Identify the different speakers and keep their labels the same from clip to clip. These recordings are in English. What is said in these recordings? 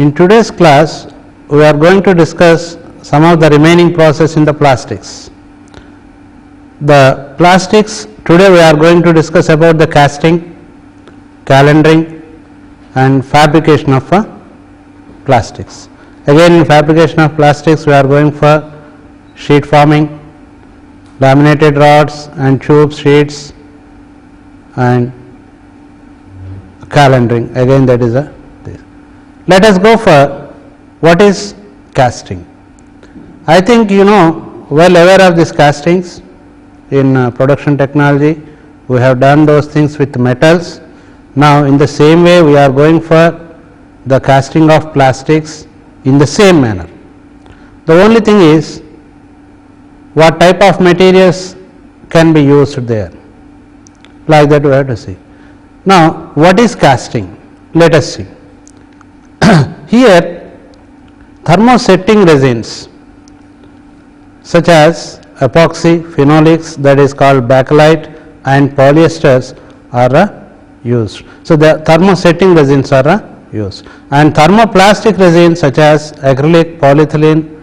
Speaker 1: In today's class, we are going to discuss some of the remaining process in the plastics. The plastics, today we are going to discuss about the casting, calendering and fabrication of plastics. Again, in fabrication of plastics, we are going for sheet forming, laminated rods and tube sheets and calendering. Again, that is a this. Let us go for what is casting. I think you know well aware of these castings. In production technology, we have done those things with metals. Now, in the same way, we are going for the casting of plastics in the same manner. The only thing is, what type of materials can be used there, like that we have to see. Now, what is casting? Let us see. Here, thermosetting resins such as epoxy, phenolics, that is called bakelite, and polyesters are used. So, the thermosetting resins are used, and thermoplastic resins such as acrylic, polyethylene,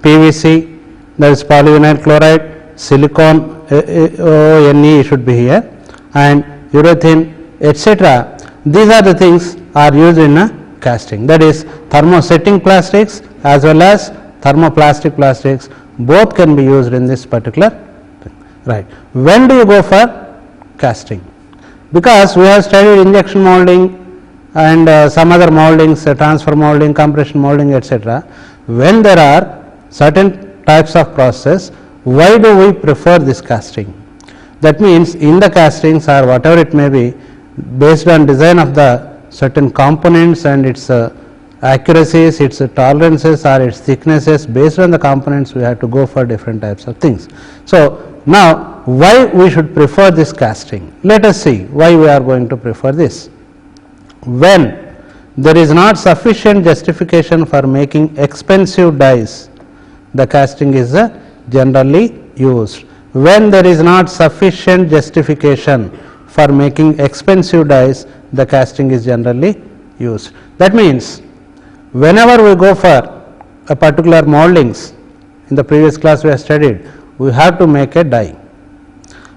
Speaker 1: PVC, that is polyvinyl chloride, silicone, ONE should be here, and urethane, etc. These are the things are used in casting, that is thermosetting plastics as well as thermoplastic plastics, both can be used in this particular thing. Right. When do you go for casting? Because we have studied injection molding and some other moldings, transfer molding, compression molding, etc. When there are certain types of process, why do we prefer this casting? That means in the castings or whatever it may be, based on design of the certain components and its accuracies, its tolerances or its thicknesses, based on the components we have to go for different types of things. So, now why we should prefer this casting? Let us see why we are going to prefer this. When there is not sufficient justification for making expensive dies, the casting is generally used. When there is not sufficient justification for making expensive dies, the casting is generally used. That means, whenever we go for a particular moldings, in the previous class we have studied, we have to make a die,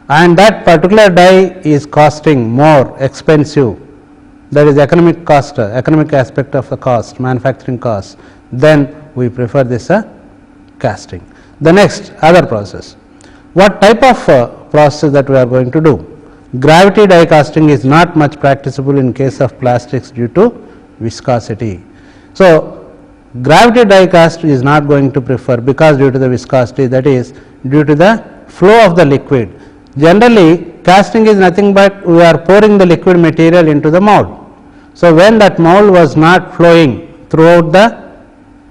Speaker 1: and that particular die is costing more expensive, that is economic cost, economic aspect of the cost, manufacturing cost, then we prefer this casting. The next other process, what type of process that we are going to do? Gravity die casting is not much practicable in case of plastics due to viscosity. So, gravity die cast is not going to prefer, because due to the viscosity, that is due to the flow of the liquid. Generally, casting is nothing but we are pouring the liquid material into the mold. So, when that mold was not flowing throughout the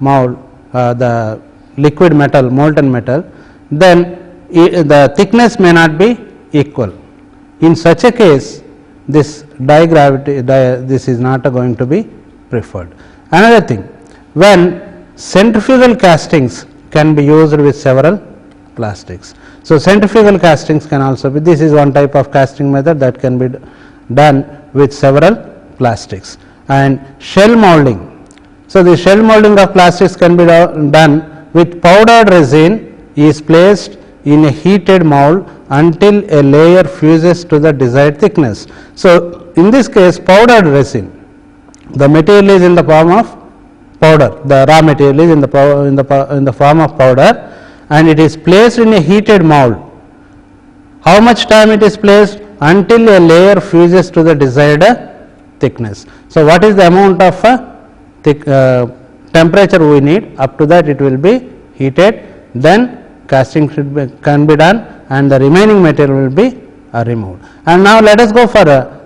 Speaker 1: mold, the liquid metal, molten metal, then the thickness may not be equal. In such a case, this die gravity, this is not going to be preferred. Another thing, when centrifugal castings can be used with several plastics. So, centrifugal castings can also be, this is one type of casting method that can be done with several plastics. And shell molding. So, the shell molding of plastics can be done with powdered resin is placed in a heated mold until a layer fuses to the desired thickness. So, in this case powdered resin, the material is in the form of powder, the raw material is in the form of powder, and it is placed in a heated mold. How much time it is placed? Until a layer fuses to the desired thickness. So, what is the amount of temperature we need? Up to that it will be heated, then casting can be done, and the remaining material will be removed. And now let us go for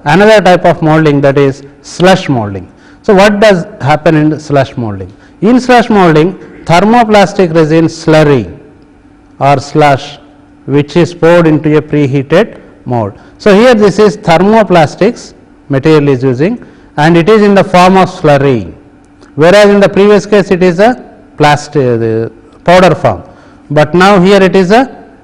Speaker 1: another type of molding, that is slush molding. So, what does happen in slush molding? In slush molding, thermoplastic resin slurry or slush, which is poured into a preheated mold. So, here this is thermoplastics material is using, and it is in the form of slurry, whereas in the previous case it is a plastic powder form, but now here it is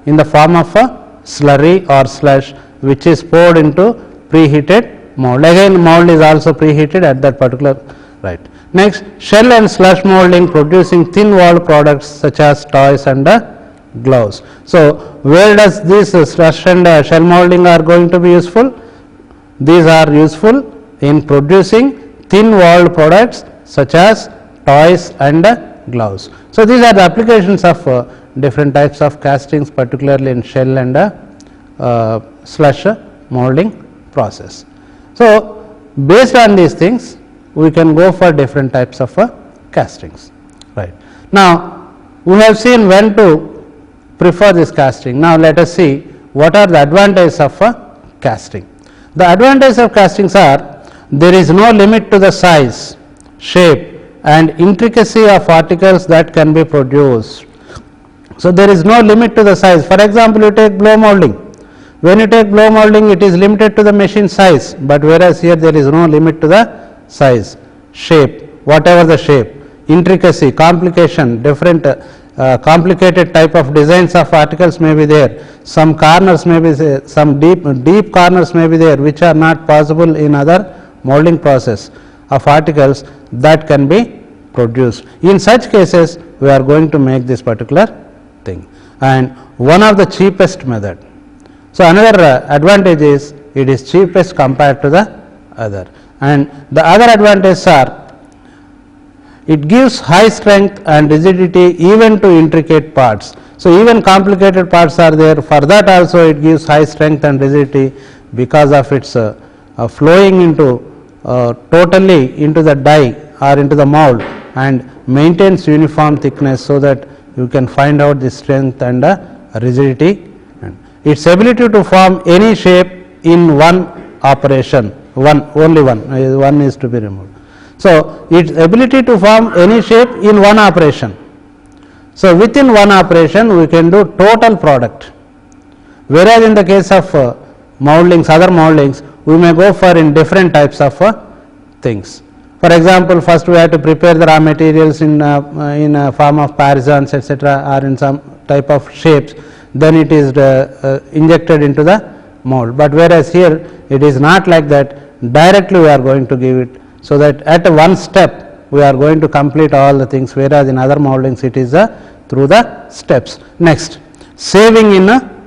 Speaker 1: in the form of a slurry or slush, which is poured into preheated mold. Again, mold is also preheated at that particular, right. Next, shell and slush molding, producing thin walled products such as toys and gloves. So, where does this slush and shell molding are going to be useful? These are useful in producing thin walled products such as toys and gloves. So, these are the applications of different types of castings, particularly in shell and slush molding process. So, based on these things, we can go for different types of castings. Right. Now, we have seen when to prefer this casting. Now, let us see what are the advantages of casting. The advantages of castings are there is no limit to the size, shape and intricacy of articles that can be produced. So, there is no limit to the size. For example, you take blow molding. When you take blow molding, it is limited to the machine size, but whereas here there is no limit to the size, shape, whatever the shape, intricacy, complication, different complicated type of designs of articles may be there. Some corners may be there, some deep corners may be there, which are not possible in other molding process of articles that can be produced. In such cases, we are going to make this particular thing, and one of the cheapest method. So, another advantage is it is cheapest compared to the other, and the other advantages are it gives high strength and rigidity even to intricate parts. So, even complicated parts are there, for that also it gives high strength and rigidity because of its flowing into totally into the die or into the mold and maintains uniform thickness, so that you can find out the strength and rigidity, and its ability to form any shape in one operation, only one is to be removed. So, its ability to form any shape in one operation. So, within one operation we can do total product, whereas in the case of moldings, other moldings, we may go for in different types of things. For example, first we have to prepare the raw materials in a form of parisons, etc., or in some type of shapes, then it is injected into the mold. But whereas here it is not like that, directly we are going to give it, so that at one step we are going to complete all the things, whereas in other moldings it is through the steps. Next, saving in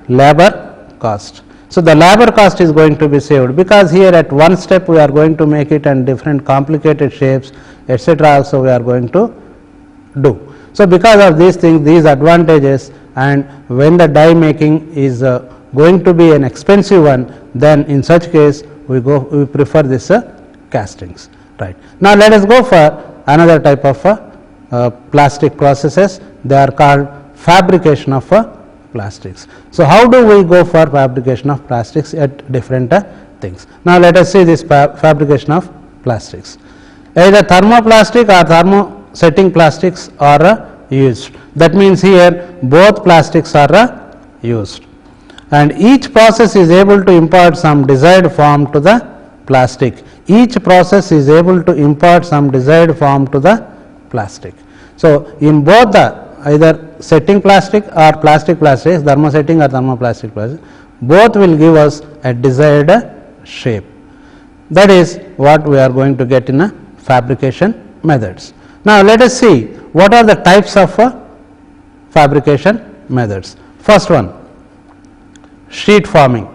Speaker 1: labor cost. So, the labor cost is going to be saved, because here at one step we are going to make it and different complicated shapes, etc., also we are going to do. So, because of these things, these advantages, and when the die making is going to be an expensive one, then in such case we prefer this castings. Right. Now, let us go for another type of plastic processes. They are called fabrication of plastics. So, how do we go for fabrication of plastics at different things? Now, let us see this fabrication of plastics. Either thermoplastic or thermosetting plastics are used. That means here both plastics are used, and each process is able to impart some desired form to the plastic. Each process is able to impart some desired form to the plastic. So, in both the either setting plastic or plastic plastics, thermosetting or thermoplastic plastic, both will give us a desired shape. That is what we are going to get in a fabrication methods. Now, let us see what are the types of fabrication methods. First one, sheet forming,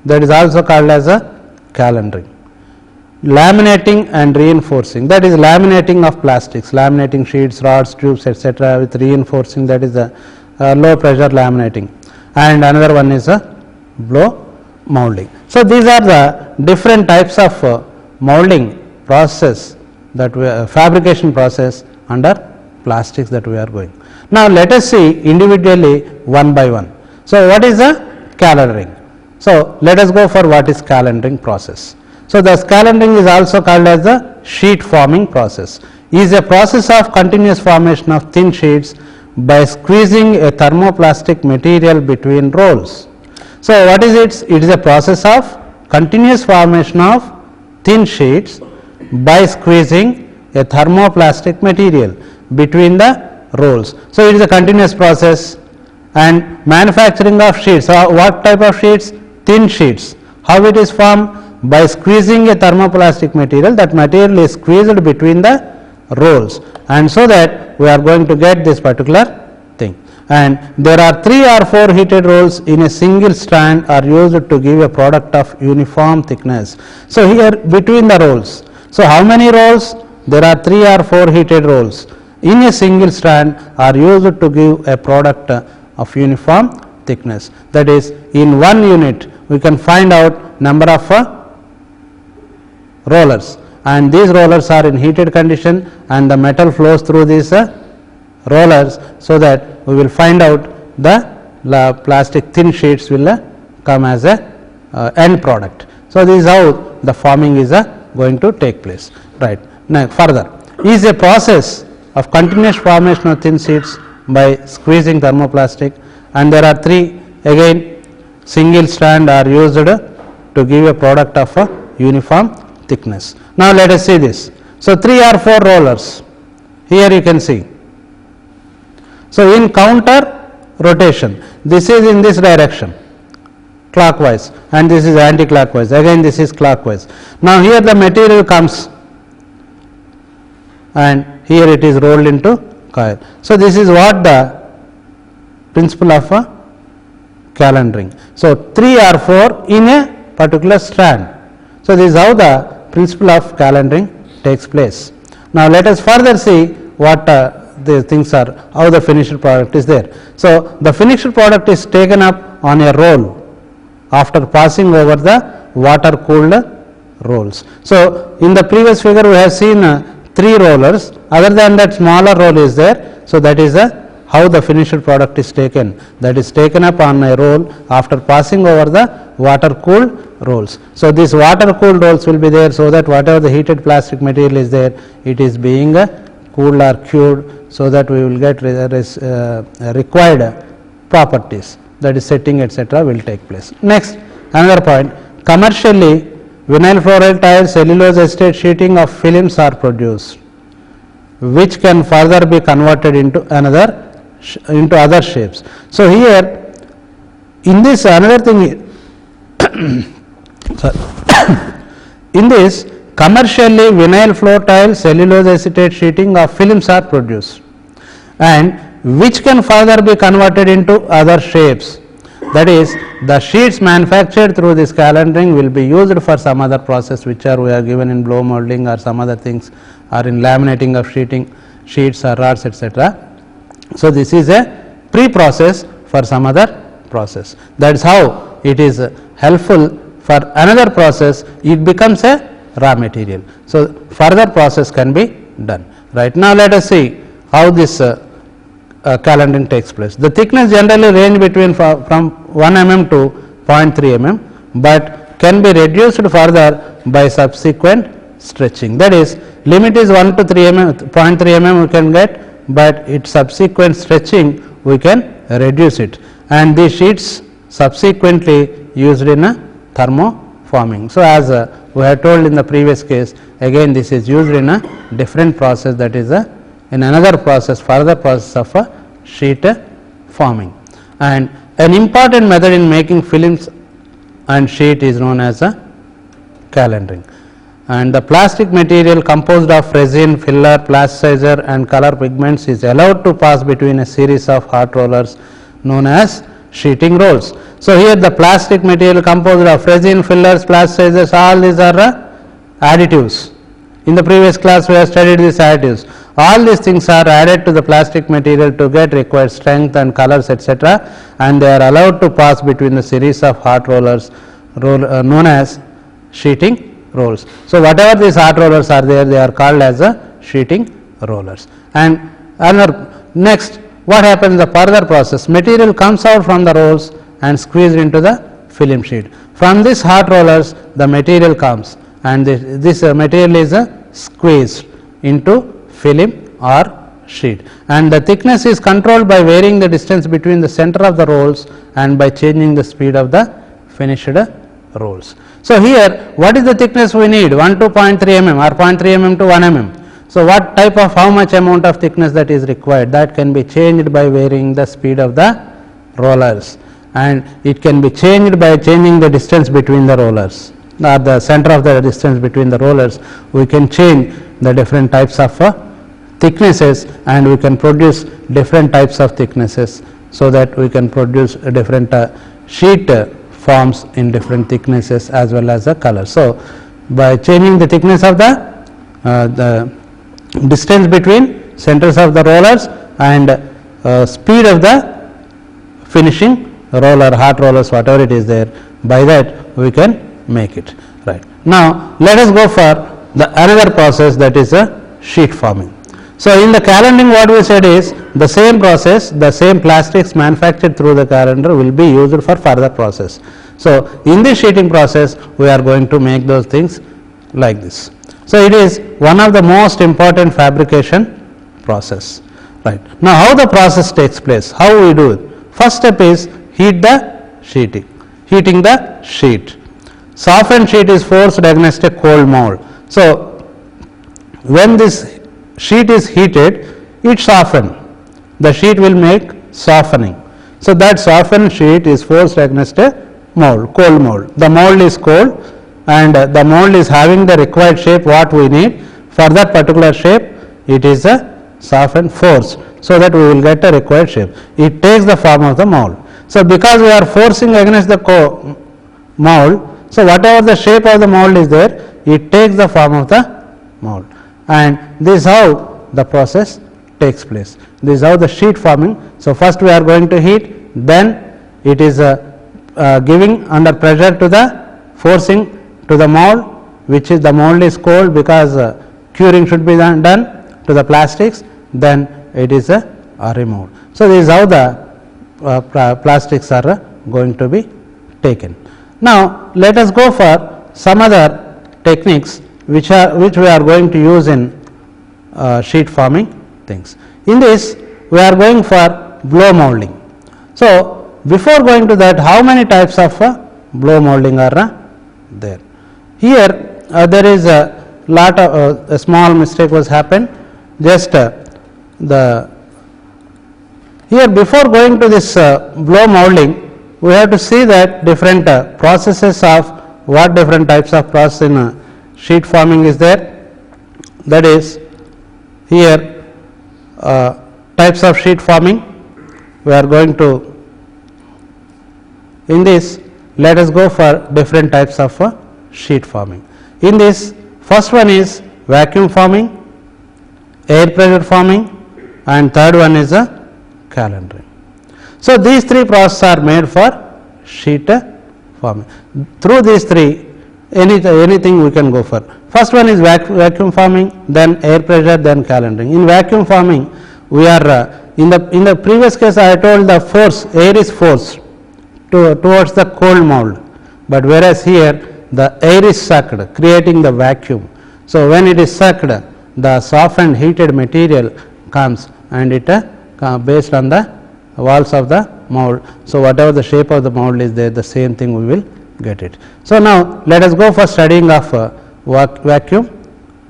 Speaker 1: that is also called as a calendering. Laminating and reinforcing, that is laminating of plastics, laminating sheets, rods, tubes, etc., with reinforcing, that is the low pressure laminating, and another one is a blow molding. So, these are the different types of molding process, that fabrication process under plastics that we are going. Now, let us see individually one by one. So, what is a calendering? So, let us go for what is calendering process. So, the calendering is also called as the sheet forming process. It is a process of continuous formation of thin sheets by squeezing a thermoplastic material between rolls. So, what is it? It is a process of continuous formation of thin sheets by squeezing a thermoplastic material between the rolls. So, it is a continuous process. And manufacturing of sheets, so what type of sheets? Thin sheets. How it is formed? By squeezing a thermoplastic material, that material is squeezed between the rolls, and so that we are going to get this particular thing. And there are 3 or 4 heated rolls in a single strand are used to give a product of uniform thickness. So here between the rolls, so how many rolls? There are 3 or 4 heated rolls in a single strand are used to give a product of uniform thickness. That is, in 1 unit we can find out number of rollers, and these rollers are in heated condition and the metal flows through these rollers, so that we will find out the plastic thin sheets will come as a end product. So this is how the forming is going to take place. Right. Now further, is a process of continuous formation of thin sheets by squeezing thermoplastic, and there are 3 again single strand are used to give a product of a uniform thickness. Now let us see this. So 3 or 4 rollers, here you can see. So in counter rotation, this is in this direction clockwise and this is anti-clockwise, again this is clockwise. Now here the material comes and here it is rolled into coil. So this is what the principle of calendering. So 3 or 4 in a particular strand. So this is how the principle of calendering takes place. Now let us further see what the things are, how the finished product is there. So the finished product is taken up on a roll after passing over the water cooled rolls. So in the previous figure we have seen 3 rollers, other than that smaller roll is there. So that is how the finished product is taken, that is taken up on a roll after passing over the water cooled rolls. So these water cooled rolls will be there, so that whatever the heated plastic material is there, it is being cooled or cured, so that we will get required properties, that is setting etc. will take place. Next, another point, commercially vinyl fluoride tile cellulose acetate sheeting of films are produced, which can further be converted into other shapes. So here in this another thing in this commercially vinyl floor tile cellulose acetate sheeting of films are produced, and which can further be converted into other shapes. That is, the sheets manufactured through this calendering will be used for some other process, which we are given in blow molding or some other things, or in laminating of sheets or rods etc. So this is a pre-process for some other process. That is how it is helpful for another process, it becomes a raw material. So further process can be done. Right. Now let us see how this calendering takes place. The thickness generally range between from 1 mm to 0.3 mm, but can be reduced further by subsequent stretching. That is, limit is 1 to 3 mm, 0.3 mm we can get, but its subsequent stretching we can reduce it, and these sheets subsequently used in a thermoforming. So as we have told in the previous case, again this is used in a different process, that is in another process, further process of a sheet forming. And an important method in making films and sheet is known as a calendering. And the plastic material composed of resin, filler, plasticizer and color pigments is allowed to pass between a series of hot rollers known as sheeting rolls. So here the plastic material composed of resin, fillers, plasticizers, all these are additives. In the previous class we have studied these additives. All these things are added to the plastic material to get required strength and colors etc., and they are allowed to pass between the series of hot rollers known as sheeting rolls. So whatever these hot rollers are there, they are called as sheeting rollers. And next, what happens in the further process? Material comes out from the rolls and squeezed into the film sheet. From this hot rollers the material comes, and this material is squeezed into film or sheet, and the thickness is controlled by varying the distance between the center of the rolls and by changing the speed of the finished rolls. So here what is the thickness we need? 1 to 0.3 mm or 0.3 mm to 1 mm. So what type of, how much amount of thickness that is required, that can be changed by varying the speed of the rollers, and it can be changed by changing the distance between the rollers, or the center of the distance between the rollers. We can change the different types of thicknesses, and we can produce different types of thicknesses, so that we can produce different sheet forms in different thicknesses as well as the color. So, by changing the thickness of the distance between centers of the rollers and speed of the finishing roller, hot rollers, whatever it is there, by that we can make it, right. Now, let us go for the another process, that is a sheet forming. So, in the calendering what we said is the same process, the same plastics manufactured through the calendar will be used for further process. So, in this sheeting process we are going to make those things like this. So, it is one of the most important fabrication process, right. Now, how the process takes place, how we do it? First step is heat the sheeting, heating the sheet. Softened sheet is forced against a cold mold. So, when this sheet is heated, it softens, the sheet will make softening. So, that softened sheet is forced against a mold, cold mold. The mold is cold and the mold is having the required shape what we need. For that particular shape, it is a softened force, so that we will get a required shape. It takes the form of the mold. So, because we are forcing against the mold, so whatever the shape of the mold is there, it takes the form of the mold, and this is how the process takes place. This is how the sheet forming. So, first we are going to heat, then it is giving under pressure to the forcing to the mold, which is the mold is cold because curing should be done to the plastics, then it is removed. So, this is how the plastics are going to be taken. Now, let us go for some other techniques which we are going to use in sheet forming things. In this, we are going for blow molding. So, before going to that, how many types of blow molding are there? Here there is a lot of a small mistake was happened. Just here before going to this blow molding, we have to see that different processes of what different types of process in sheet forming is there. That is, here types of sheet forming we are going to, in this let us go for different types of sheet forming. In this, first one is vacuum forming, air pressure forming, and third one is a calendering. So, these three processes are made for sheet forming. Through these three, anything we can go for. First one is vacuum forming, then air pressure, then calendering. In vacuum forming, we are in the previous case I told the force, air is forced towards the cold mold, but whereas here the air is sucked, creating the vacuum. So, when it is sucked, the softened heated material comes and it based on the walls of the mold. So, whatever the shape of the mold is there, the same thing we will get it. So, now let us go for studying of vacuum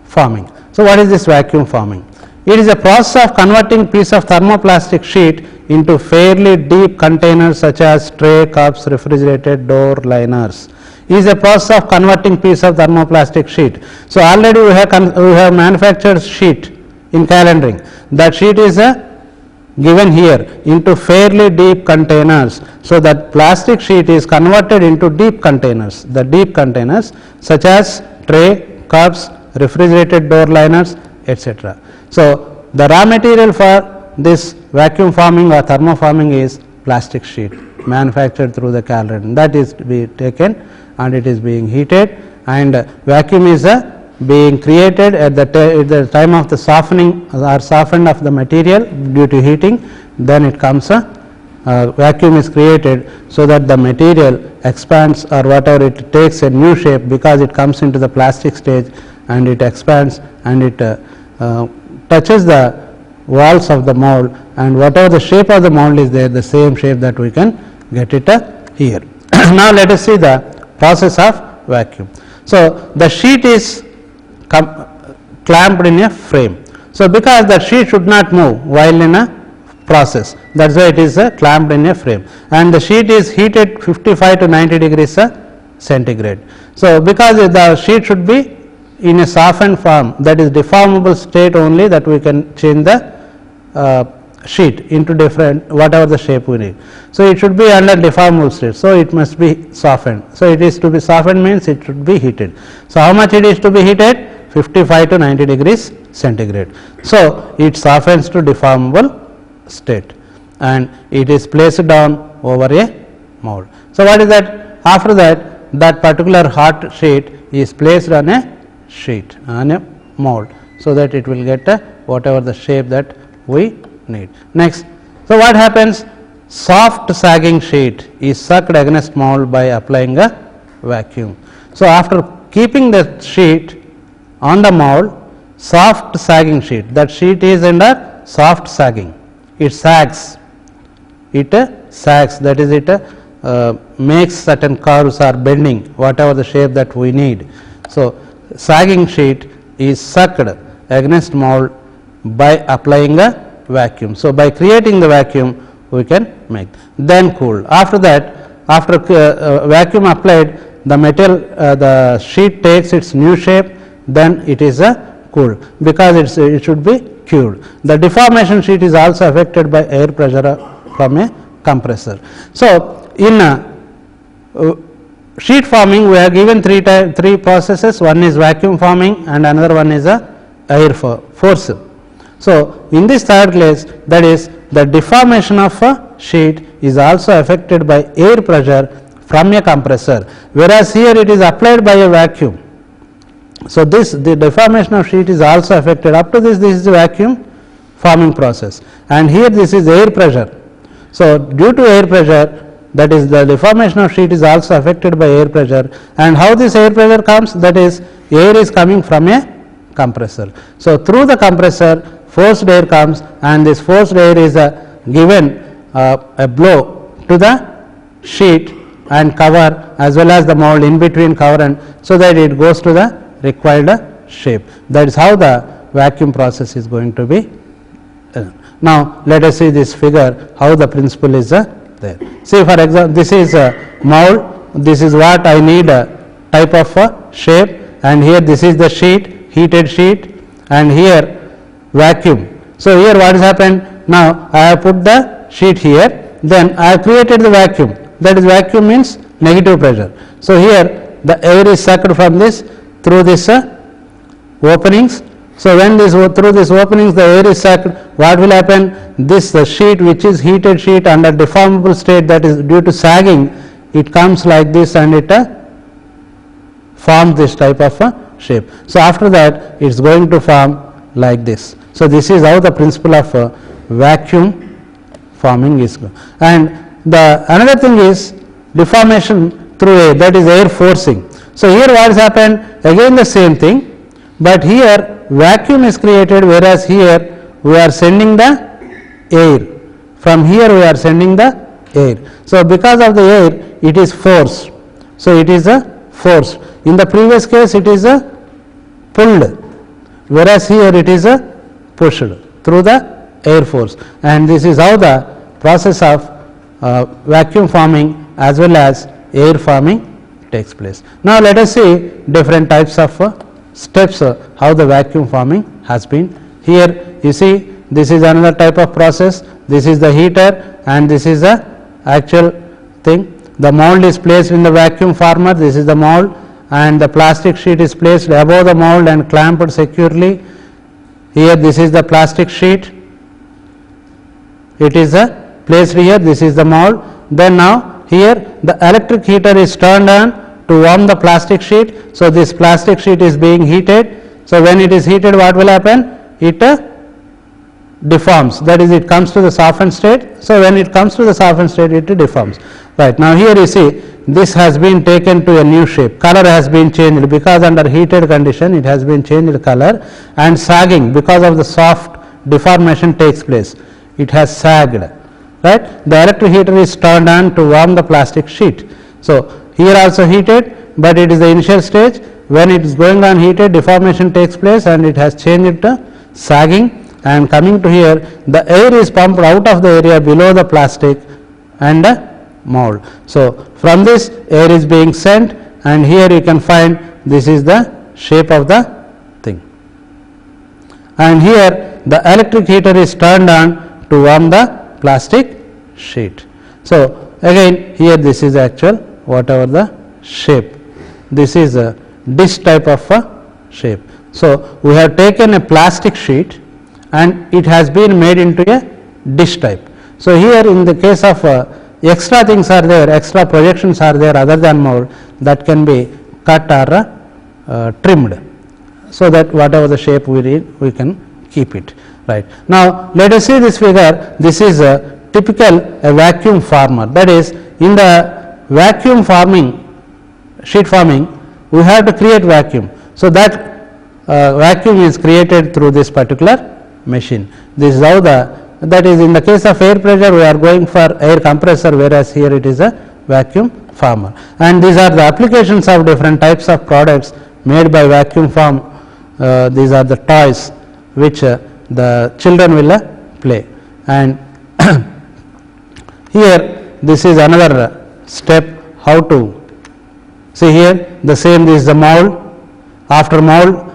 Speaker 1: forming. So, what is this vacuum forming? It is a process of converting piece of thermoplastic sheet into fairly deep containers such as tray, cups, refrigerated door liners. It is a process of converting piece of thermoplastic sheet. So, already we have manufactured sheet in calendering. That sheet is given here into fairly deep containers. So, that plastic sheet is converted into deep containers, the deep containers such as tray, cups, refrigerated door liners, etc. So, the raw material for this vacuum forming or thermoforming is plastic sheet manufactured through the calendering, that is to be taken and it is being heated, and vacuum is being created at the time of the softening or softened of the material due to heating. Then it comes vacuum is created, so that the material expands or whatever, it takes a new shape because it comes into the plastic stage and it expands and it touches the walls of the mold, and whatever the shape of the mold is there, the same shape that we can get it here. Now, let us see the process of vacuum. So, the sheet is clamped in a frame. So, because that sheet should not move while in a process, that is why it is clamped in a frame, and the sheet is heated 55 to 90 degrees centigrade. So, because the sheet should be in a softened form, that is deformable state only, that we can change the sheet into different whatever the shape we need. So, it should be under deformable state. So, it must be softened. So, it is to be softened means it should be heated. So, how much it is to be heated? 55 to 90 degrees centigrade. So, it softens to deformable state and it is placed down over a mold. So, what is that? After that, that particular hot sheet is placed on a sheet, on a mold, so that it will get whatever the shape that we need. Next, so what happens? Soft sagging sheet is sucked against mold by applying a vacuum. So, after keeping the sheet on the mold, soft sagging sheet, that sheet is under soft sagging, it sags, that is it makes certain curves or bending, whatever the shape that we need. So, sagging sheet is sucked against mold by applying a vacuum. So, by creating the vacuum we can make, then cool. After that, after vacuum applied, the metal the sheet takes its new shape, then it is cooled, because it should be cured. The deformation sheet is also affected by air pressure from a compressor. So, in sheet forming we have given three processes. One is vacuum forming and another one is air force. So, in this third case, that is the deformation of a sheet is also affected by air pressure from a compressor, whereas here it is applied by a vacuum. So, the deformation of sheet is also affected. Up to this is the vacuum forming process, and here this is air pressure. So, due to air pressure, that is the deformation of sheet is also affected by air pressure, and how this air pressure comes, that is air is coming from a compressor. So, through the compressor forced air comes, and this forced air is given a blow to the sheet and cover as well as the mold in between cover, and so that it goes to the required shape. That is how the vacuum process is going to be. Now, let us see this figure, how the principle is there. See, for example, this is a mold, this is what I need type of shape, and here this is the sheet, heated sheet, and here vacuum. So, here what has happened? Now, I have put the sheet here, then I have created the vacuum, that is vacuum means negative pressure. So, here the air is sucked from this through this openings. So, when this through this openings the air is sucked, what will happen? This sheet, which is heated sheet under deformable state, that is due to sagging, it comes like this and it forms this type of shape. So, after that it is going to form like this. So, this is how the principle of vacuum forming is. And the another thing is deformation through air, that is air forcing. So, here what has happened? Again the same thing, but here vacuum is created, whereas here we are sending the air. From here we are sending the air. So, because of the air it is forced. So, it is forced. In the previous case it is pulled, whereas here it is pushed through the air force, and this is how the process of vacuum forming as well as air forming takes place. Now, let us see different types of steps how the vacuum forming has been. Here you see this is another type of process, this is the heater and this is the actual thing. The mold is placed in the vacuum former, this is the mold, and the plastic sheet is placed above the mold and clamped securely. Here this is the plastic sheet, it is placed here, this is the mold. Then now here the electric heater is turned on to warm the plastic sheet. So, this plastic sheet is being heated. So, when it is heated, what will happen? It deforms, that is it comes to the softened state. So, when it comes to the softened state, it deforms. Right, now here you see this has been taken to a new shape, color has been changed, because under heated condition it has been changed color, and sagging, because of the soft deformation takes place, it has sagged. Right, the electric heater is turned on to warm the plastic sheet. So, here also heated, but it is the initial stage. When it is going on heated, deformation takes place and it has changed to sagging, and coming to here the air is pumped out of the area below the plastic and mold. So, from this air is being sent, and here you can find this is the shape of the thing. And here the electric heater is turned on to warm the plastic sheet. So, again here this is actual whatever the shape, this is a dish type of a shape. So, we have taken a plastic sheet and it has been made into a dish type. So, here in the case of extra things are there, extra projections are there other than mold, that can be cut or trimmed, so that whatever the shape we need we can keep it, right. Now, let us see this figure. This is a typical a vacuum former, that is in the vacuum forming, sheet forming, we have to create vacuum. So, that vacuum is created through this particular machine. This is how that is in the case of air pressure we are going for air compressor, whereas here it is a vacuum former. And these are the applications of different types of products made by vacuum form. These are the toys which the children will play. And here this is another step how to see here the same, this is the mold. After mold,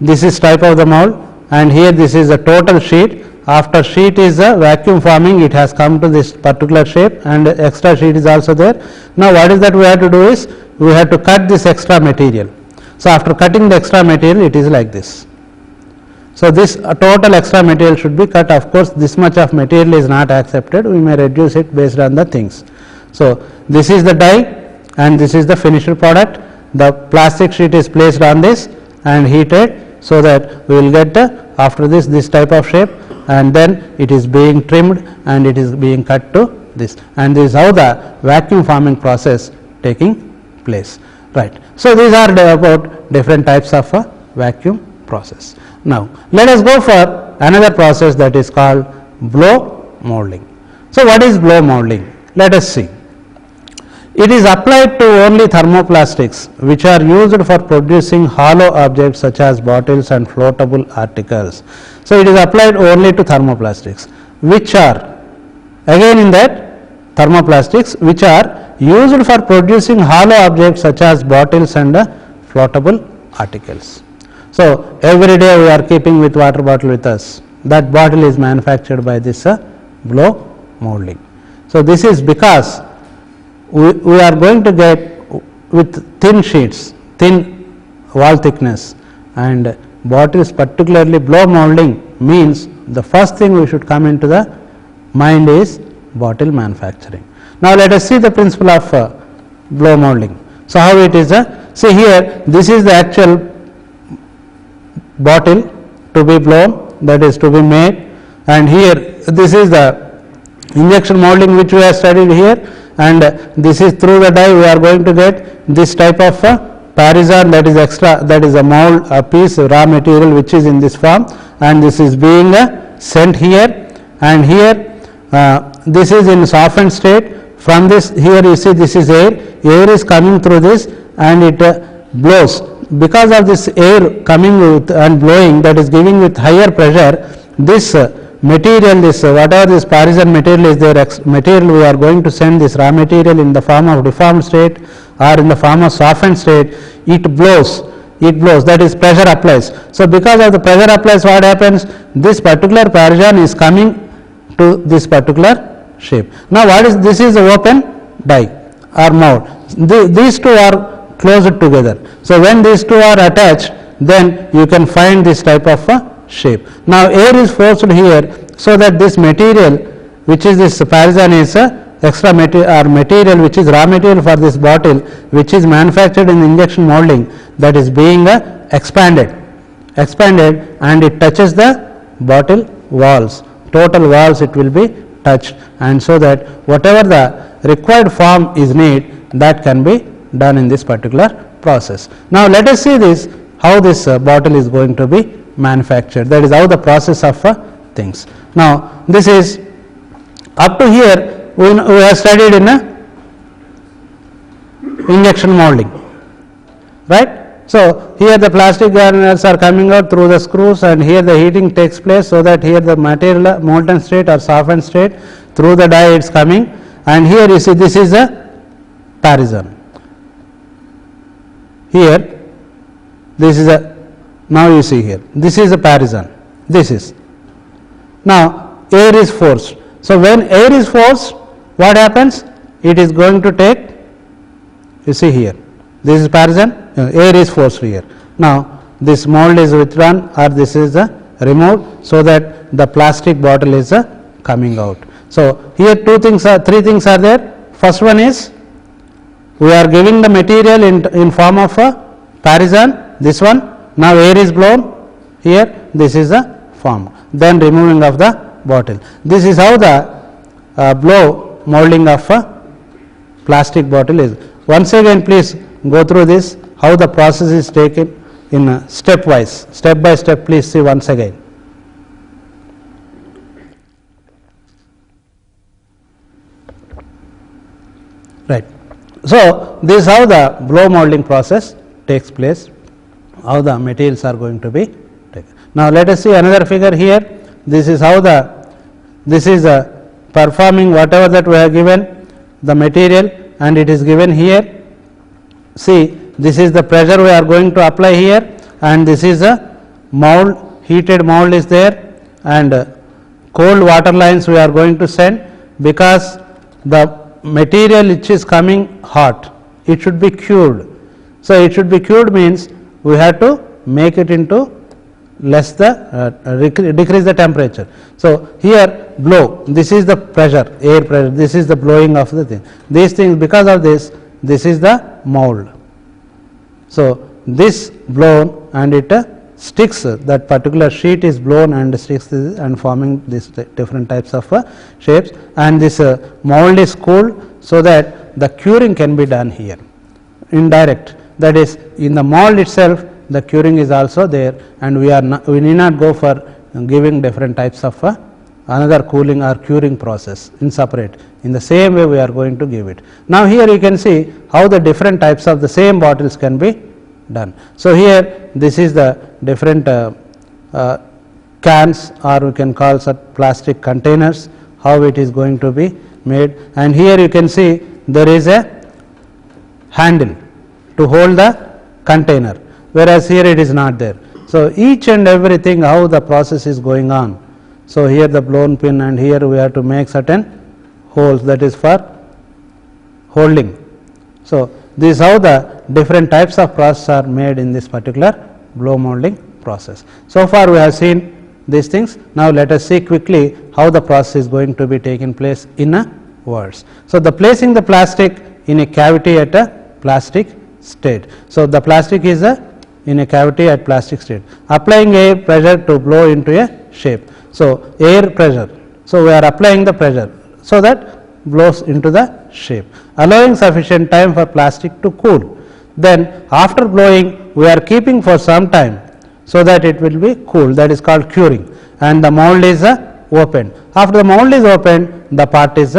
Speaker 1: this is type of the mold, and here this is a total sheet. After sheet is a vacuum forming, it has come to this particular shape, and extra sheet is also there. Now, what is that we have to do is we have to cut this extra material. So, after cutting the extra material, it is like this. So, this total extra material should be cut. Of course, this much of material is not accepted, we may reduce it based on the things. So, this is the die and this is the finished product. The plastic sheet is placed on this and heated, so that we will get after this type of shape, and then it is being trimmed and it is being cut to this, and this is how the vacuum forming process taking place, right. So, these are about different types of vacuum process. Now, let us go for another process that is called blow molding. So, what is blow molding? Let us see. It is applied to only thermoplastics which are used for producing hollow objects such as bottles and floatable articles. So, it is applied only to thermoplastics which are again in that thermoplastics which are used for producing hollow objects such as bottles and floatable articles. So, every day we are keeping with water bottle with us, that bottle is manufactured by this blow molding. So, this is because we are going to get with thin sheets, thin wall thickness, and bottles, particularly blow molding means the first thing we should come into the mind is bottle manufacturing. Now, let us see the principle of blow molding. So, how it is see here, this is the actual bottle to be blown, that is to be made, and here this is the injection molding which we have studied here, and this is through the die we are going to get this type of parison, that is extra, that is a mold, a piece raw material which is in this form, and this is being sent here, and here this is in softened state. From this, here you see this is air is coming through this and it blows. Because of this air coming with and blowing, that is giving with higher pressure, this material, this whatever this parison material is there, material we are going to send this raw material in the form of deformed state or in the form of softened state, it blows, that is pressure applies. So, because of the pressure applies, what happens, this particular parison is coming to this particular shape. Now, what is this is the open die or mold, these two are closed together. So, when these two are attached, then you can find this type of shape. Now, air is forced here, so that this material which is this parison is extra material or material which is raw material for this bottle, which is manufactured in injection molding, that is being expanded and it touches the bottle walls, total walls it will be touched, and so that whatever the required form is need, that can be done in this particular process. Now, let us see this how this bottle is going to be manufactured, that is how the process of things. Now, this is up to here we have studied in injection molding, right. So, here the plastic granules are coming out through the screws, and here the heating takes place, so that here the material molten state or softened state through the die it is coming, and here you see this is a parison. Here this is a, now you see here, this is a parison, this is. Now air is forced. So when air is forced, what happens? It is going to take, you see here, this is parison, air is forced here. Now this mold is withdrawn or this is removed, so that the plastic bottle is coming out. So here three things are there. First one is, we are giving the material in form of a parison, this one. Now air is blown here, this is formed. Then removing of the bottle. This is how the blow molding of a plastic bottle is. Once again, please go through this, how the process is taken in stepwise, step by step. Please see once again. Right. So this is how the blow molding process takes place, how the materials are going to be taken. Now let us see another figure here. This is how this is performing whatever that we have given the material, and it is given here. See, this is the pressure we are going to apply here, and this is a mold, heated mold is there, and cold water lines we are going to send, because the material which is coming hot, it should be cured. So it should be cured means we have to make it into less decrease the temperature. So here blow, this is the pressure, air pressure, this is the blowing of the thing. These things, because of this is the mold. So this blown and it sticks, that particular sheet is blown and sticks and forming these different types of shapes, and this mold is cooled, so that the curing can be done here indirect, that is in the mold itself the curing is also there, and we need not go for giving different types of another cooling or curing process in separate. In the same way we are going to give it. Now here you can see how the different types of the same bottles can be done. So here this is the different cans, or we can call such plastic containers, how it is going to be made, and here you can see there is a handle to hold the container, whereas here it is not there. So each and everything, how the process is going on. So here the blown pin, and here we have to make certain holes, that is for holding. So this is how the different types of process are made in this particular blow molding process. So far we have seen these things. Now let us see quickly how the process is going to be taking place in a words. So the placing the plastic in a cavity at a plastic state. So the plastic is in a cavity at plastic state. Applying air pressure to blow into a shape. So air pressure. So we are applying the pressure so that blows into the shape, allowing sufficient time for plastic to cool. Then after blowing we are keeping for some time so that it will be cool, that is called curing, and the mold is opened. After the mold is opened, the part is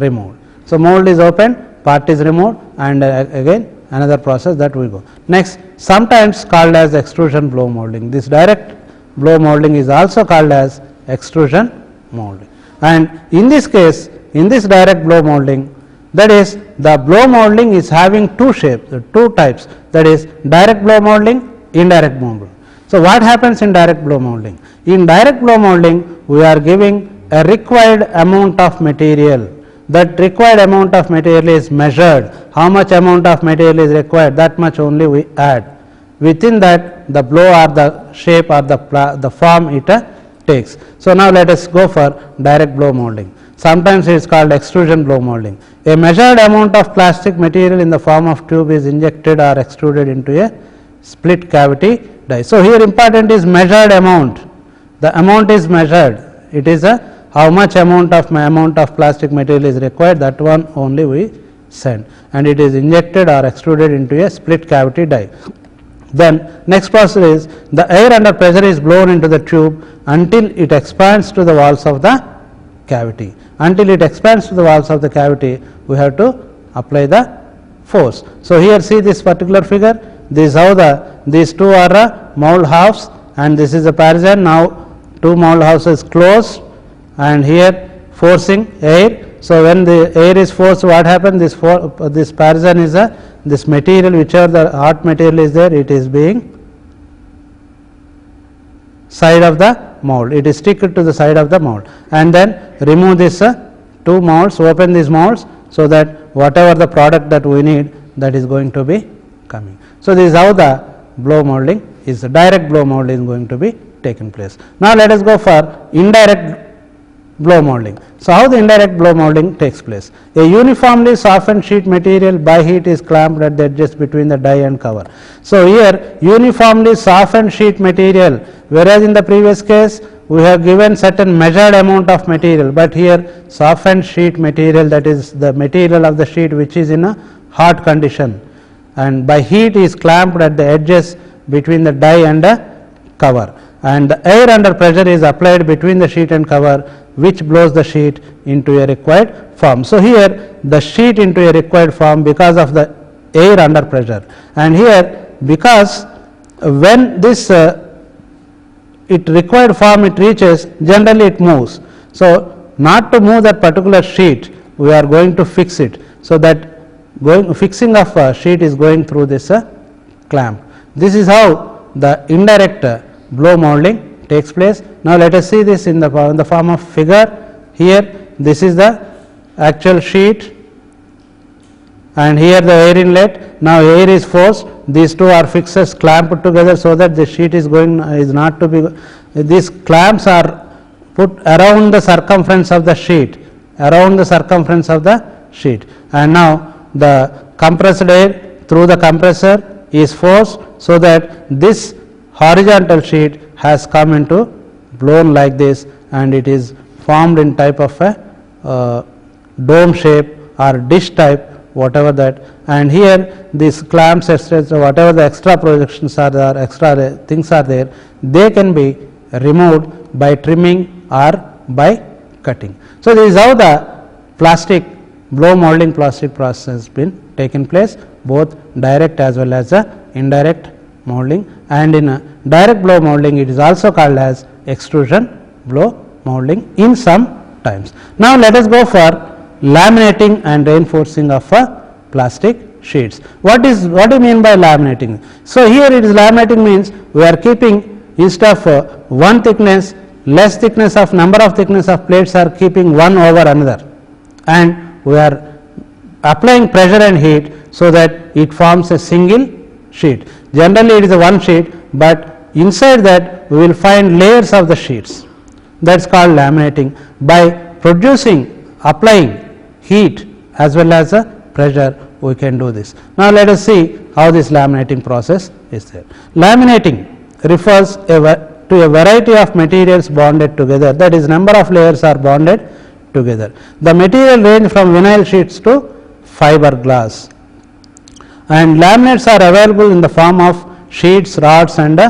Speaker 1: removed. So mold is opened, part is removed, and again another process that we go. Next, sometimes called as extrusion blow molding. This direct blow molding is also called as extrusion molding, and in this case, in this direct blow molding, that is the blow molding is having two shapes, two types, that is direct blow molding, indirect blow molding. So what happens in direct blow molding? In direct blow molding we are giving a required amount of material. That required amount of material is measured. How much amount of material is required, that much only we add. Within that the blow or the shape or the form it takes. So now let us go for direct blow molding. Sometimes it is called extrusion blow molding. A measured amount of plastic material in the form of tube is injected or extruded into a split cavity die. So here important is measured amount. The amount is measured. It is how much amount of plastic material is required, that one only we send, and it is injected or extruded into a split cavity die. Then next process is the air under pressure is blown into the tube until it expands to the walls of the cavity. Until it expands to the walls of the cavity, we have to apply the force. So here see this particular figure. This is how these two are mold halves, and this is a parison. Now two mold houses closed, and here forcing air. So when the air is forced, what happens? This parison is this material, whichever the hot material is there, it is being side of the mold, it is stick to the side of the mold, and then remove this 2 molds, open these molds, so that whatever the product that we need, that is going to be coming. So, this is how the blow molding is, the direct blow molding is going to be taken place. Now, let us go for indirect blow molding. So, how the indirect blow molding takes place? A uniformly softened sheet material by heat is clamped at the edges between the die and cover. So, here uniformly softened sheet material, whereas in the previous case we have given certain measured amount of material, but here softened sheet material, that is the material of the sheet which is in a hot condition, and by heat is clamped at the edges between the die and the cover, and the air under pressure is applied between the sheet and cover, which blows the sheet into a required form. So, here the sheet into a required form because of the air under pressure, and here because when this it required form it reaches, generally it moves. So, not to move that particular sheet, we are going to fix it. So, that fixing of a sheet is going through this clamp. This is how the indirect blow molding takes place. Now, let us see this in the form of figure. Here this is the actual sheet, and here the air inlet. Now, air is forced, these two are fixes clamped together, so that the sheet is not to be, these clamps are put around the circumference of the sheet, and now the compressed air through the compressor is forced, so that this horizontal sheet has come into blown like this, and it is formed in type of a dome shape or dish type, whatever that, and here these clamps, etc., whatever the extra projections are there, extra things are there, they can be removed by trimming or by cutting. So, this is how the plastic blow molding plastic process has been taken place, both direct as well as indirect molding, and in a direct blow molding it is also called as extrusion blow molding in some times. Now, let us go for laminating and reinforcing of plastic sheets. What do you mean by laminating? So, here it is laminating means we are keeping, instead of one thickness, less thickness of number of thickness of plates are keeping one over another, and we are applying pressure and heat, so that it forms a single sheet. Generally it is a one sheet, but inside that we will find layers of the sheets, that is called laminating. By applying heat as well as pressure, we can do this. Now, let us see how this laminating process is there. Laminating refers to a variety of materials bonded together, that is number of layers are bonded together. The material range from vinyl sheets to fiberglass, and laminates are available in the form of sheets, rods and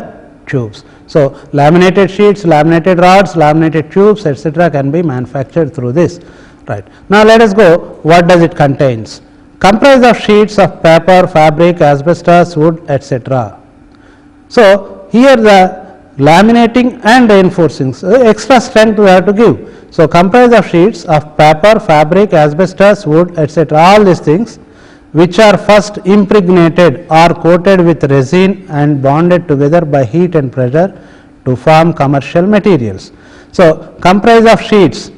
Speaker 1: tubes. So, laminated sheets, laminated rods, laminated tubes, etc., can be manufactured through this. Right. Now, let us go what does it contains. Comprised of sheets of paper, fabric, asbestos, wood, etc. So, here the laminating and reinforcing, extra strength we have to give. So, comprised of sheets of paper, fabric, asbestos, wood, etc., all these things which are first impregnated or coated with resin and bonded together by heat and pressure to form commercial materials. So, comprised of sheets.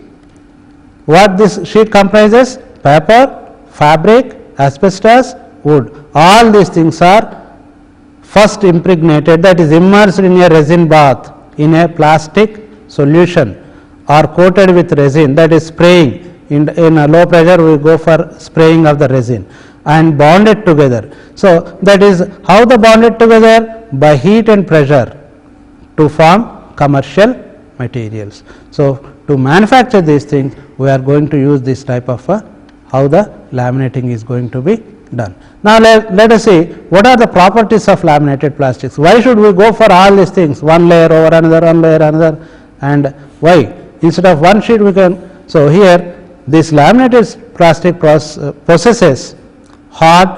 Speaker 1: What this sheet comprises? Paper, fabric, asbestos, wood. All these things are first impregnated, that is immersed in a resin bath in a plastic solution, or coated with resin, that is spraying. In a low pressure we go for spraying of the resin, and bonded together. So, that is how the bonded together? By heat and pressure to form commercial materials. So, to manufacture these things we are going to use this type of how the laminating is going to be done. Now, let us see what are the properties of laminated plastics. Why should we go for all these things, one layer over another, one layer another, and why instead of one sheet we can. So, here this laminated plastic possesses hard,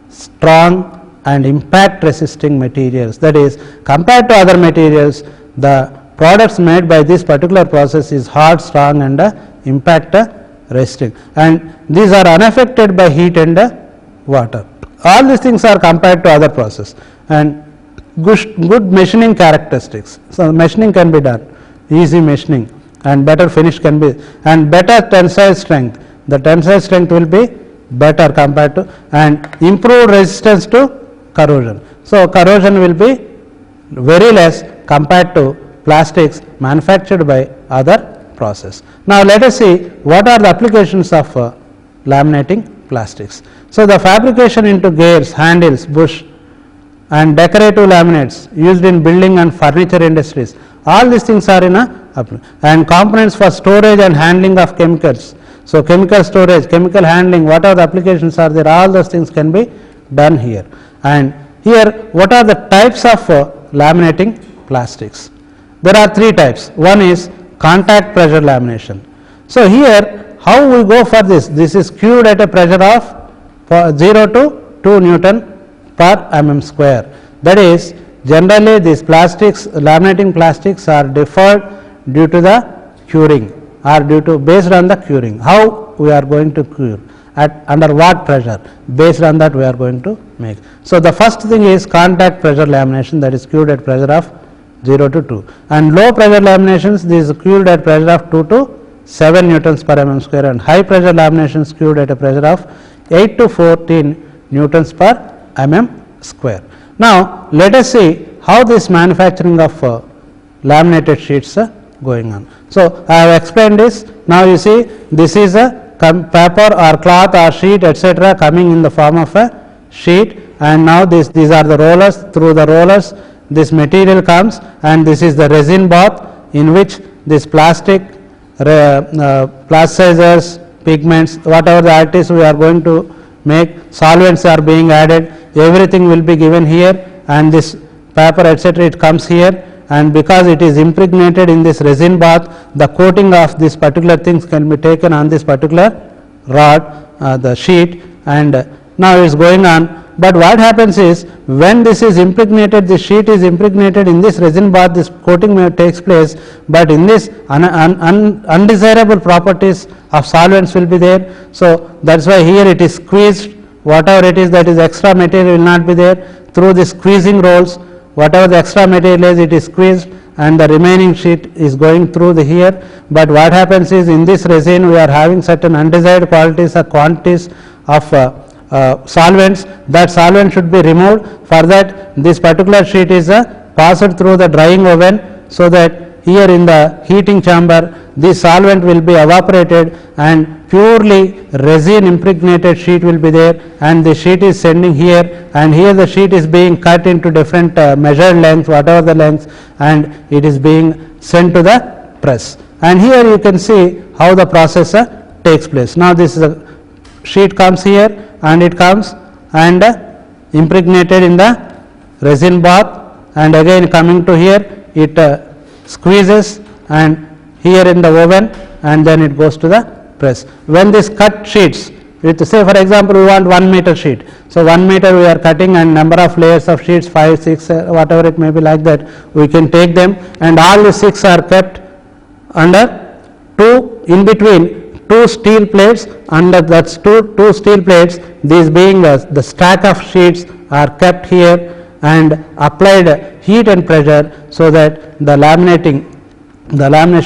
Speaker 1: strong and impact resisting materials, that is compared to other materials the products made by this particular process is hard, strong and impact resisting, and these are unaffected by heat and water. All these things are compared to other process, and good machining characteristics. So machining can be done, easy machining, and better finish can be, and better tensile strength. The tensile strength will be better compared to, and improved resistance to corrosion. So corrosion will be very less compared to plastics manufactured by other process. Now let us see what are the applications of laminating plastics. So the fabrication into gears, handles, bush and decorative laminates used in building and furniture industries, all these things are in a, and components for storage and handling of chemicals. So chemical storage, chemical handling, what are the applications are there, all those things can be done here. And here what are the types of laminating plastics? There are three types. One is contact pressure lamination. So here how we go for this? This is cured at a pressure of 0 to 2 Newton per mm square. That is, generally these plastics, laminating plastics are deferred due to the curing, or due to based on the curing. How we are going to cure, at under what pressure, based on that we are going to make. So the first thing is contact pressure lamination, that is cured at pressure of 0 to 2, and low pressure laminations, this is cured at pressure of 2 to 7 newtons per mm square, and high pressure laminations cured at a pressure of 8 to 14 newtons per mm square. Now let us see how this manufacturing of laminated sheets going on. So I have explained this. Now you see this is a paper or cloth or sheet etc. coming in the form of a sheet, and now these are the rollers. Through the rollers this material comes, and this is the resin bath in which this plastic, plasticizers, pigments, whatever the artists we are going to make, solvents are being added, everything will be given here, and this paper etc. it comes here, and because it is impregnated in this resin bath, the coating of this particular things can be taken on this particular rod, the sheet, and now it is going on. But what happens is, when this is impregnated, this sheet is impregnated in this resin bath, this coating takes place, but in this undesirable properties of solvents will be there. So that is why here it is squeezed, whatever it is that is extra material will not be there. Through the squeezing rolls, whatever the extra material is, it is squeezed, and the remaining sheet is going through the here. But what happens is, in this resin we are having certain undesired qualities or quantities of solvents. That solvent should be removed. For that, this particular sheet is passed through the drying oven, so that here in the heating chamber this solvent will be evaporated and purely resin impregnated sheet will be there, and the sheet is sending here, and here the sheet is being cut into different measured lengths, whatever the length, and it is being sent to the press. And here you can see how the process takes place. Now this is a sheet comes here, and it comes and impregnated in the resin bath, and again coming to here it squeezes, and here in the oven, and then it goes to the press. When this cut sheets, with say for example we want 1 meter sheet, so 1 meter we are cutting, and number of layers of sheets 5, 6 whatever it may be, like that we can take them, and all the 6 are kept under in between 2 steel plates. Under that two steel plates, these being the stack of sheets are kept here and applied heat and pressure, so that the lamination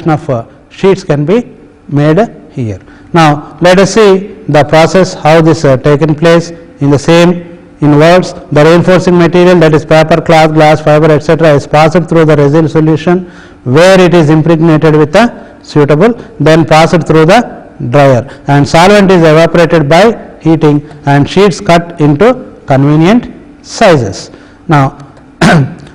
Speaker 1: of sheets can be made here. Now let us see the process how this taken place in the same. In words, the reinforcing material, that is paper, cloth, glass, fiber etc. is passed through the resin solution where it is impregnated with a suitable, then passed through the dryer, and solvent is evaporated by heating, and sheets cut into convenient sizes. Now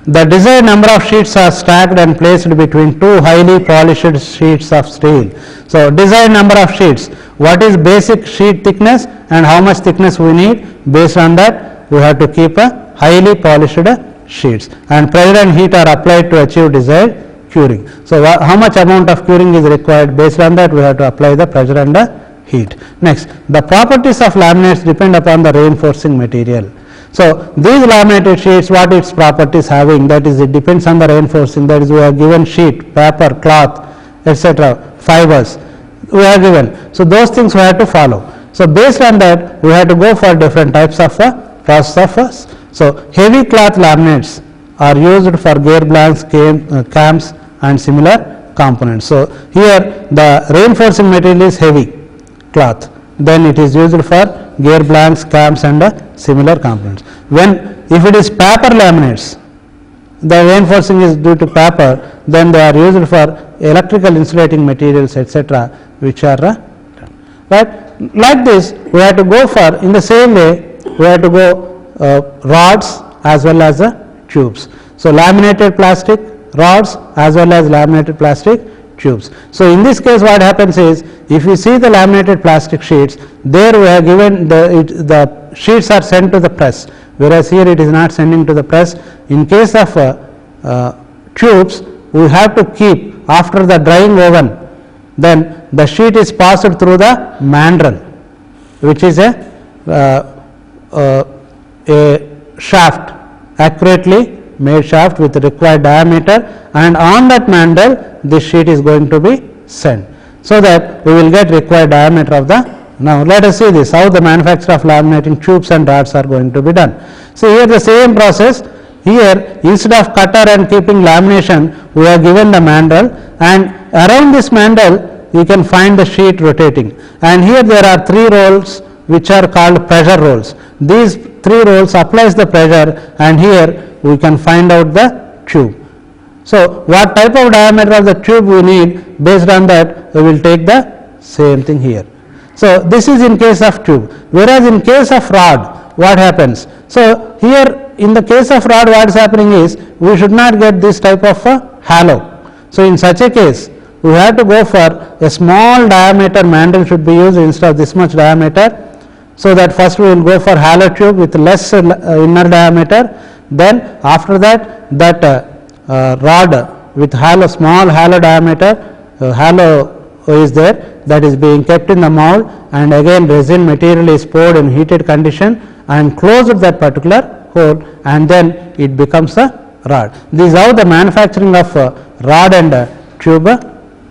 Speaker 1: the desired number of sheets are stacked and placed between 2 highly polished sheets of steel. So desired number of sheets, what is basic sheet thickness and how much thickness we need, based on that we have to keep a highly polished sheets, and pressure and heat are applied to achieve desired curing. So how much amount of curing is required, based on that we have to apply the pressure and the heat. Next, the properties of laminates depend upon the reinforcing material. So these laminated sheets, what its properties having, that is it depends on the reinforcing, that is we have given sheet, paper, cloth etc., fibers we are given. So those things we have to follow. So based on that we have to go for different types of process of. So heavy cloth laminates are used for gear blanks, cams and similar components. So, here the reinforcing material is heavy cloth, then it is used for gear blanks, cams and similar components. When if it is paper laminates, the reinforcing is due to paper, then they are used for electrical insulating materials etc., which are right. Like this we have to go for, in the same way we have to go rods as well as tubes. So, laminated plastic rods as well as laminated plastic tubes. So, in this case what happens is, if you see the laminated plastic sheets, there we have given the sheets are sent to the press, whereas here it is not sending to the press. In case of tubes, we have to keep after the drying oven, then the sheet is passed through the mandrel, which is a shaft, accurately made shaft with the required diameter, and on that mandrel this sheet is going to be sent, so that we will get required diameter of the. Now, let us see this, how the manufacture of laminating tubes and rods are going to be done. So, here the same process. Here instead of cutter and keeping lamination, we have given the mandrel, and around this mandrel you can find the sheet rotating, and here there are 3 rolls which are called pressure rolls. These 3 rolls applies the pressure, and here we can find out the tube. So, what type of diameter of the tube we need, based on that we will take the same thing here. So, this is in case of tube, whereas in case of rod what happens? So, here in the case of rod what is happening is, we should not get this type of halo. So, in such a case we have to go for a small diameter mandrel should be used instead of this much diameter. So, that first we will go for halo tube with less inner diameter, then after that rod with halo, small halo diameter, halo is there, that is being kept in the mold, and again resin material is poured in heated condition and closed that particular hole, and then it becomes a rod. This is how the manufacturing of rod and tube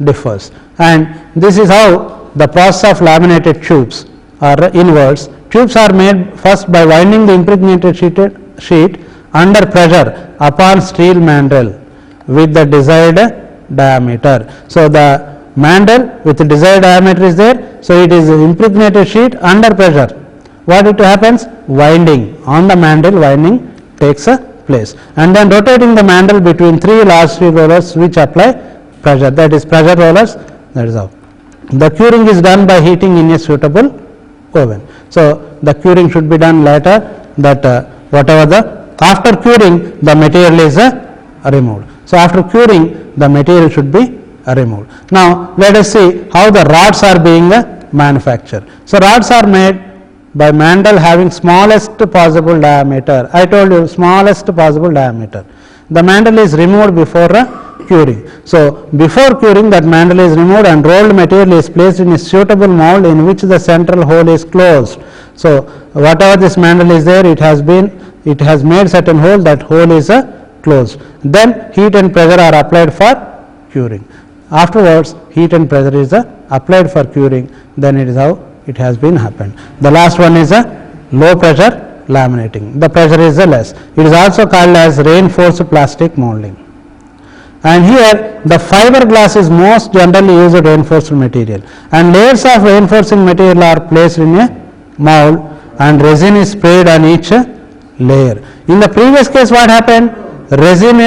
Speaker 1: differs, and this is how the process of laminated tubes are inverse. Tubes are made first by winding the impregnated sheet under pressure upon steel mandrel with the desired diameter. So, the mandrel with the desired diameter is there. So, it is impregnated sheet under pressure. What it happens? Winding on the mandrel, winding takes place, and then rotating the mandrel between 3 large steel rollers which apply pressure, that is pressure rollers. That is how. The curing is done by heating in a suitable oven. So, the curing should be done later, that whatever the after curing the material is removed. So, after curing the material should be removed. Now, let us see how the rods are being manufactured. So, rods are made by mandrel having smallest possible diameter. I told you smallest possible diameter. The mandrel is removed before curing. So, before curing that mandrel is removed and rolled material is placed in a suitable mold in which the central hole is closed. So, whatever this mandrel is there, it has made certain hole, that hole is closed. Then heat and pressure are applied for curing. Afterwards heat and pressure is applied for curing, then it is how it has been happened. The last one is a low pressure laminating. The pressure is less. It is also called as reinforced plastic molding. And here the fiberglass is most generally used reinforced material, and layers of reinforcing material are placed in a mold and resin is sprayed on each layer. In the previous case what happened? Resin,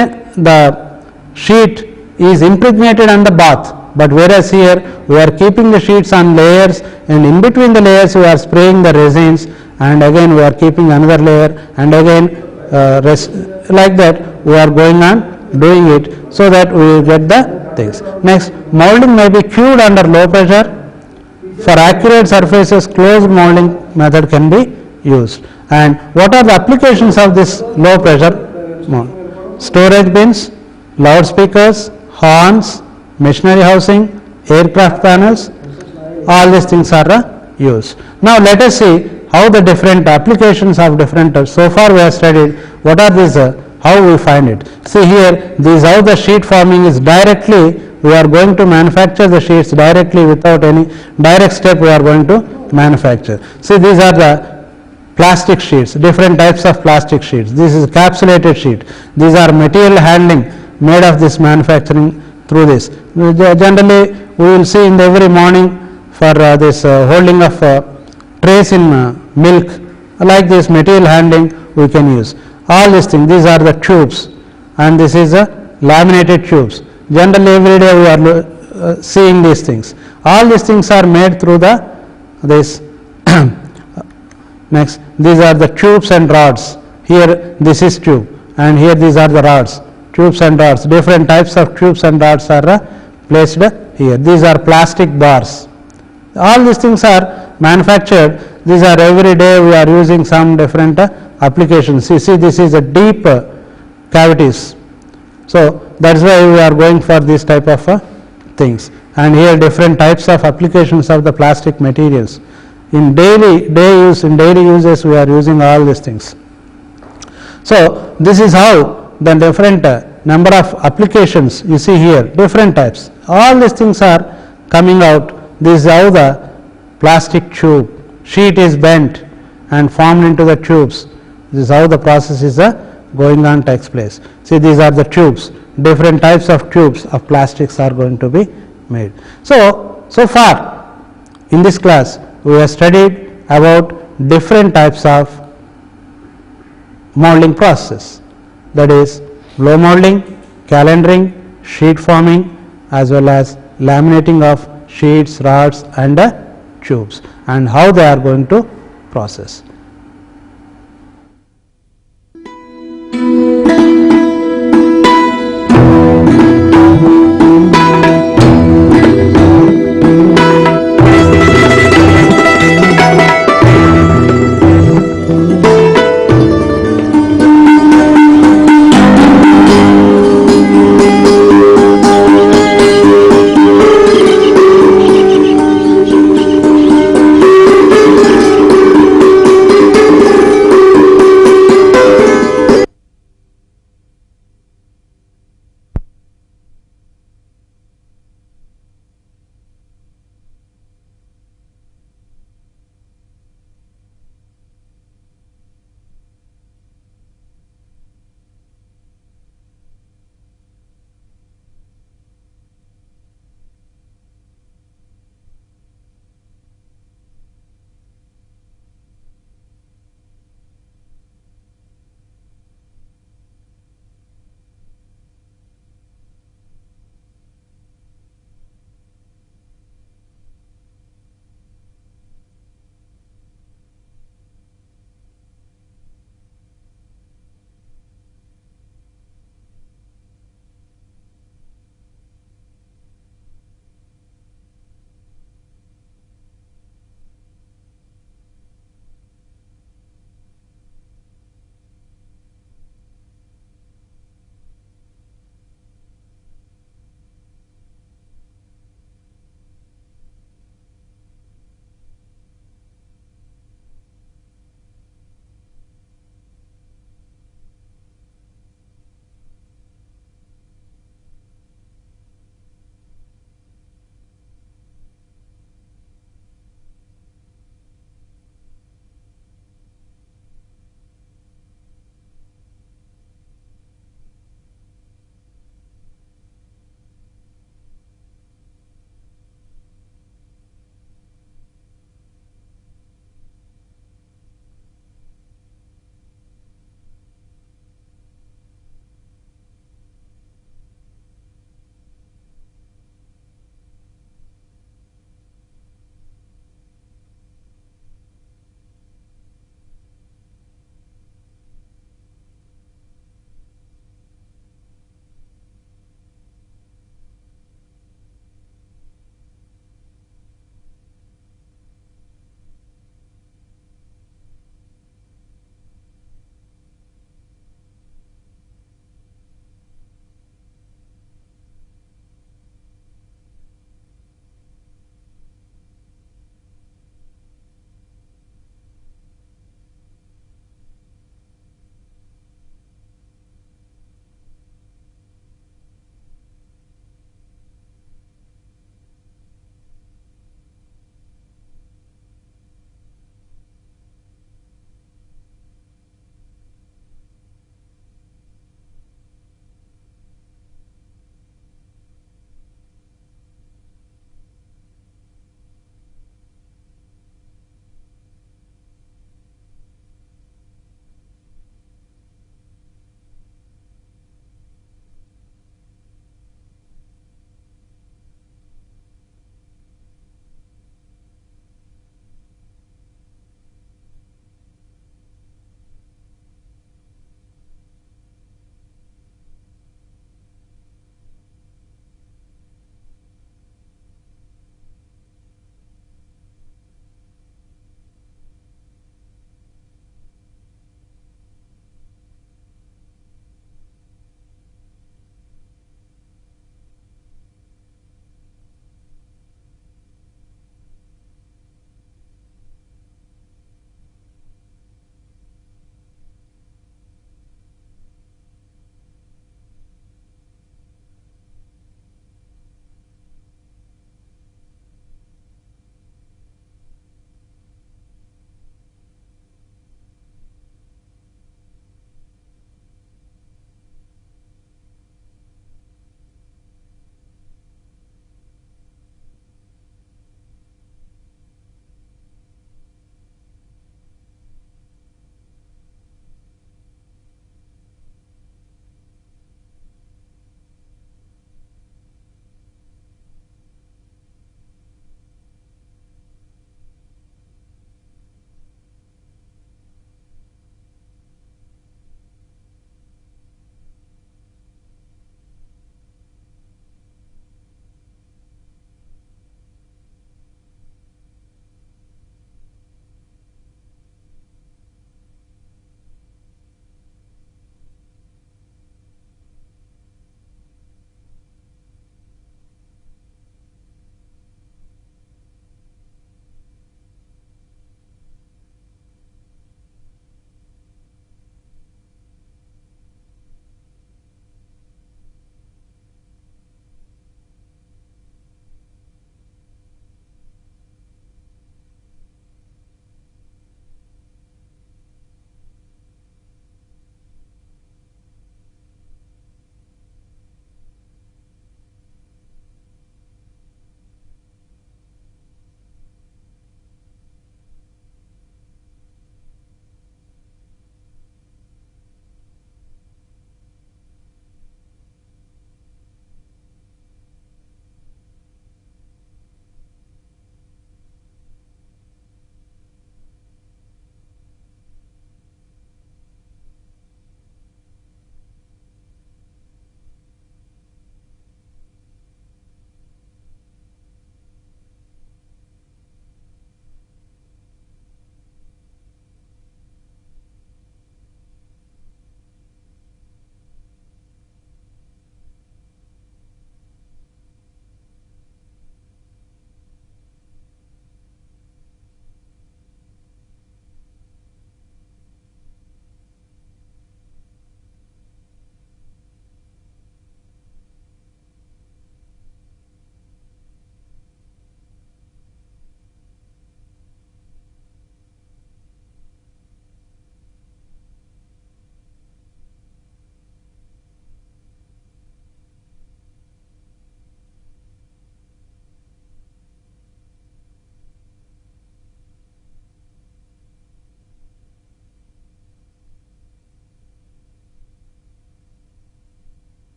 Speaker 1: the sheet is impregnated on the bath, but whereas here we are keeping the sheets on layers, and in between the layers we are spraying the resins, and again we are keeping another layer, and again like that we are going on doing it, so that we will get the things. Next, molding may be cured under low pressure. For accurate surfaces, closed molding method can be used. And what are the applications of this low pressure mold? Storage bins, loudspeakers, horns, machinery housing, aircraft panels, all these things are used. Now, let us see how the different applications of different, so far we have studied what are these, how we find it. See here, this is how the sheet forming is directly, we are going to manufacture the sheets directly without any direct step we are going to manufacture. See, these are the plastic sheets, different types of plastic sheets. This is capsulated sheet. These are material handling made of this manufacturing through this. Generally, we will see in the every morning for this holding of trays in milk, like this material handling we can use. All these things, these are the tubes, and this is a laminated tubes. Generally, every day we are seeing these things. All these things are made through this. Next, these are the tubes and rods. Here this is tube, and here these are the rods. Tubes and rods, different types of tubes and rods are placed here. These are plastic bars. All these things are manufactured. These are every day we are using some different applications. You see, this is a deep cavities. So that is why we are going for this type of things. And here different types of applications of the plastic materials. In daily uses we are using all these things. So this is how the different number of applications you see here, different types. All these things are coming out. This is how the plastic tube sheet is bent and formed into the tubes. This is how the process is going on, takes place. See, these are the tubes. Different types of tubes of plastics are going to be made. So far in this class we have studied about different types of molding process, that is blow molding, calendering, sheet forming, as well as laminating of sheets, rods and tubes, and how they are going to process.